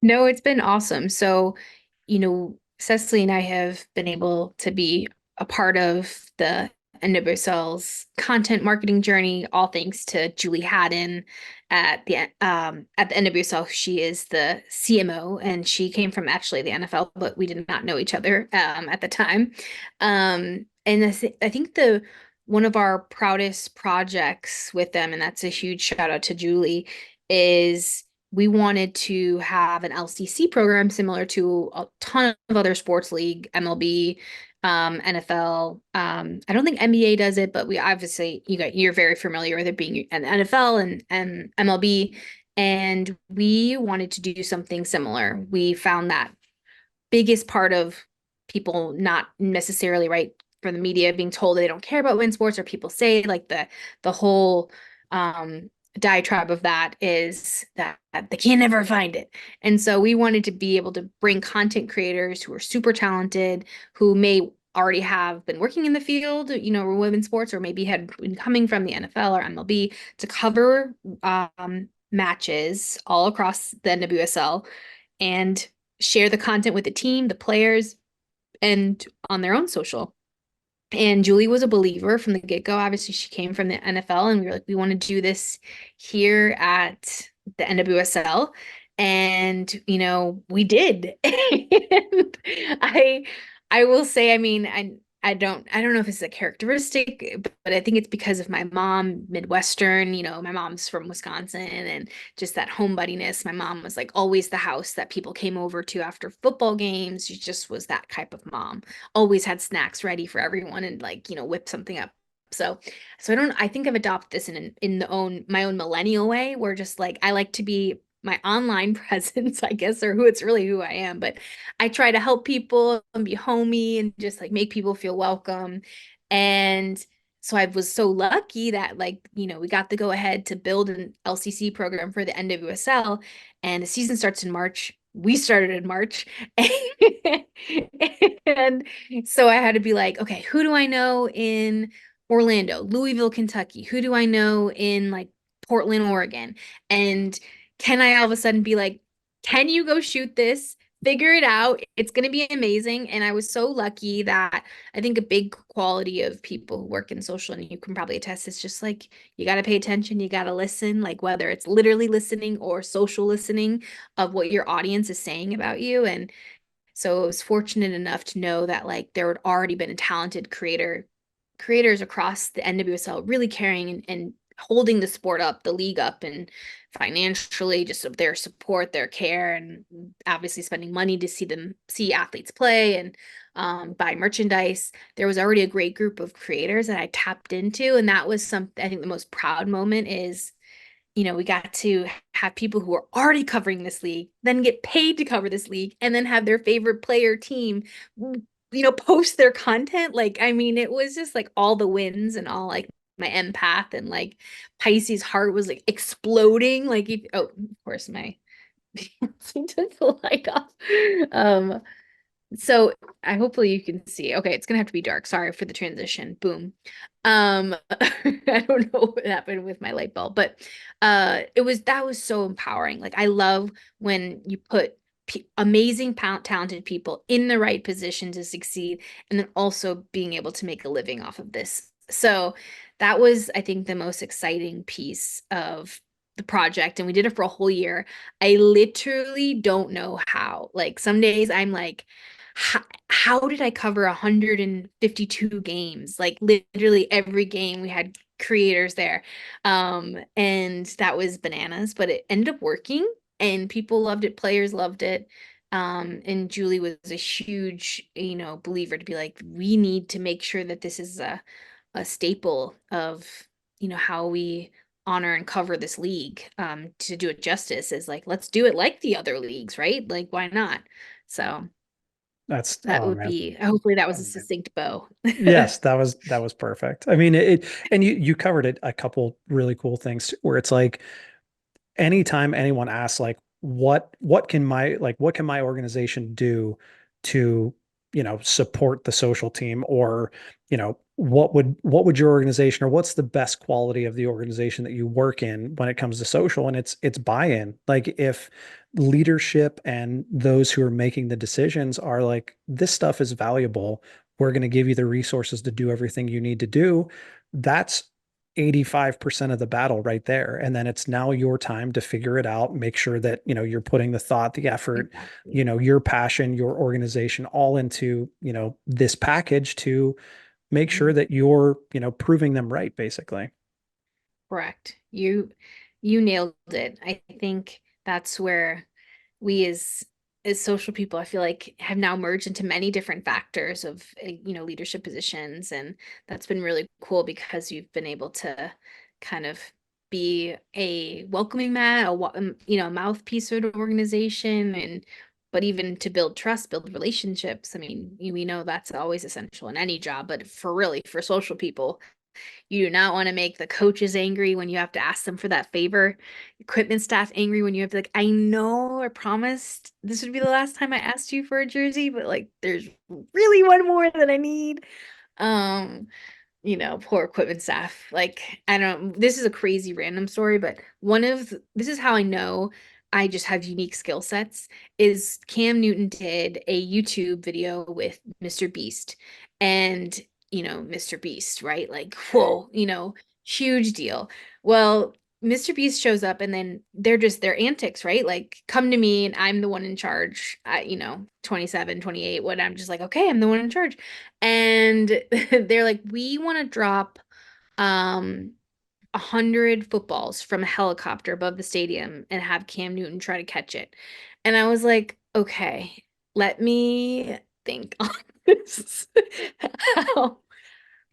No, it's been awesome. So, Cecily and I have been able to be a part of the NWSL's content marketing journey, all thanks to Julie Haddon at the NWSL. She is the CMO, and she came from actually the NFL, but we did not know each other at the time. And I think the one of our proudest projects with them, and that's a huge shout out to Julie, is we wanted to have an LCC program similar to a ton of other sports league, MLB, NFL. I don't think NBA does it, but we obviously you're very familiar with it being an NFL and MLB, and we wanted to do something similar. We found that biggest part of people not necessarily right for the media being told they don't care about women's sports, or people say like the whole diatribe of that is that they can never find it. And so we wanted to be able to bring content creators who are super talented, who may already have been working in the field, women's sports, or maybe had been coming from the NFL or MLB to cover matches all across the NWSL and share the content with the team, the players, and on their own social. And Julie was a believer from the get-go. Obviously, she came from the NFL, and we were like, we want to do this here at the NWSL. And, we did. And I will say, I mean, I don't know if it's a characteristic, but I think it's because of my mom, Midwestern, my mom's from Wisconsin, and just that homebudiness. My mom was like always the house that people came over to after football games. She just was that type of mom. Always had snacks ready for everyone and like, whip something up. So I think I've adopted this in the own my own millennial way, where just like I like to be my online presence, I guess, or who I am, but I try to help people and be homey and just like make people feel welcome. And so I was so lucky that like, we got the go ahead to build an LCC program for the NWSL, and the season starts in March. We started in March. And so I had to be like, okay, who do I know in Orlando, Louisville, Kentucky? Who do I know in like Portland, Oregon? And can I all of a sudden be like, can you go shoot this? Figure it out. It's going to be amazing. And I was so lucky that I think a big quality of people who work in social, and you can probably attest, is just like you got to pay attention, you got to listen, like whether it's literally listening or social listening of what your audience is saying about you. And so I was fortunate enough to know that like there had already been a talented creators across the NWSL really caring and holding the sport up, the league up, and financially, just of their support, their care, and obviously spending money to see athletes play and buy merchandise. There was already a great group of creators that I tapped into, and that was something I think the most proud moment is. We got to have people who are already covering this league, then get paid to cover this league, and then have their favorite player team post their content. Like, I mean, it was just like all the wins and all like my empath and like Pisces heart was like exploding. Like, of course, my fiance took the light off. Um, so I hopefully you can see. Okay, it's gonna have to be dark. Sorry for the transition. Boom. I don't know what happened with my light bulb, but that was so empowering. Like I love when you put amazing talented people in the right position to succeed, and then also being able to make a living off of this. So that was, I think, the most exciting piece of the project, and we did it for a whole year. I literally don't know how. Like some days I'm like, how did I cover 152 games? Like literally every game we had creators there. And that was bananas, but it ended up working and people loved it, players loved it. And Julie was a huge, believer to be like, we need to make sure that this is a staple of, how we honor and cover this league. To do it justice is like, let's do it like the other leagues, right? Like, why not? So That's, that oh would man. be, hopefully that was a succinct bow. Yes, that was perfect. I mean, and you covered it a couple really cool things where it's like anytime anyone asks like what can my organization do to, support the social team, or, what would your organization, or what's the best quality of the organization that you work in when it comes to social, and it's buy-in. Like if leadership and those who are making the decisions are like, this stuff is valuable. We're going to give you the resources to do everything you need to do. That's 85% of the battle right there. And then it's now your time to figure it out, make sure that, you're putting the thought, the effort, Exactly. your passion, your organization all into, this package to make sure Mhm. that you're, proving them right, basically. Correct. You nailed it. I think that's where we as social people, I feel like have now merged into many different factors of leadership positions, and that's been really cool because you've been able to kind of be a welcoming mat, mouthpiece of an organization, and but even to build trust, build relationships. I mean, we know that's always essential in any job, but for social people, you do not want to make the coaches angry when you have to ask them for that favor. Equipment staff angry when you have to like, I know I promised this would be the last time I asked you for a jersey, but like there's really one more that I need. Um, poor equipment staff. Like, I don't, this is a crazy random story, but this is how I know I just have unique skill sets is Cam Newton did a YouTube video with Mr. Beast. And, Mr. Beast, right? Like, whoa, huge deal. Well, Mr. Beast shows up and then they're just their antics, right? Like, come to me and I'm the one in charge. 27, 28, what I'm just like, okay, I'm the one in charge. And they're like, we want to drop 100 footballs from a helicopter above the stadium and have Cam Newton try to catch it. And I was like, okay, let me think on this. How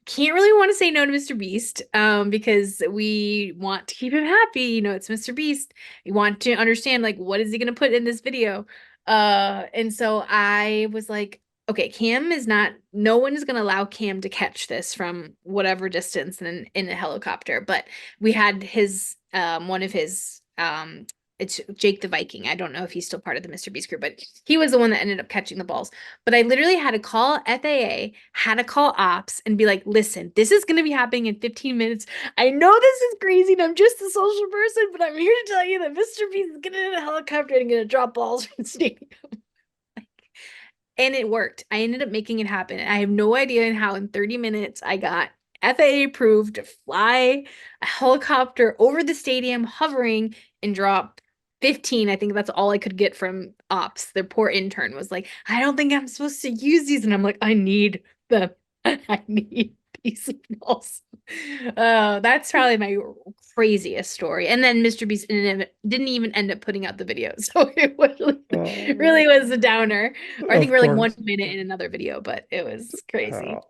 can't really want to say no to Mr. Beast because we want to keep him happy. It's Mr. Beast. We want to understand like what is he going to put in this video. And so I was like, okay, Cam is not, no one is going to allow Cam to catch this from whatever distance in a helicopter. But we had one of his, it's Jake the Viking. I don't know if he's still part of the Mr. Beast group, but he was the one that ended up catching the balls. But I literally had to call FAA, had to call ops and be like, listen, this is going to be happening in 15 minutes. I know this is crazy and I'm just a social person, but I'm here to tell you that Mr. Beast is getting in a helicopter and going to drop balls from the stadium. And it worked. I ended up making it happen. I have no idea how in 30 minutes I got FAA approved to fly a helicopter over the stadium, hovering and drop 15. I think that's all I could get from ops. Their poor intern was like, I don't think I'm supposed to use these. And I'm like, I need them. I need these balls. That's probably my craziest story. And then Mr. Beast didn't even end up putting out the video. So it really Oh, was a downer. Or I think of we're like one course. minute in another video, but it was Uh, crazy.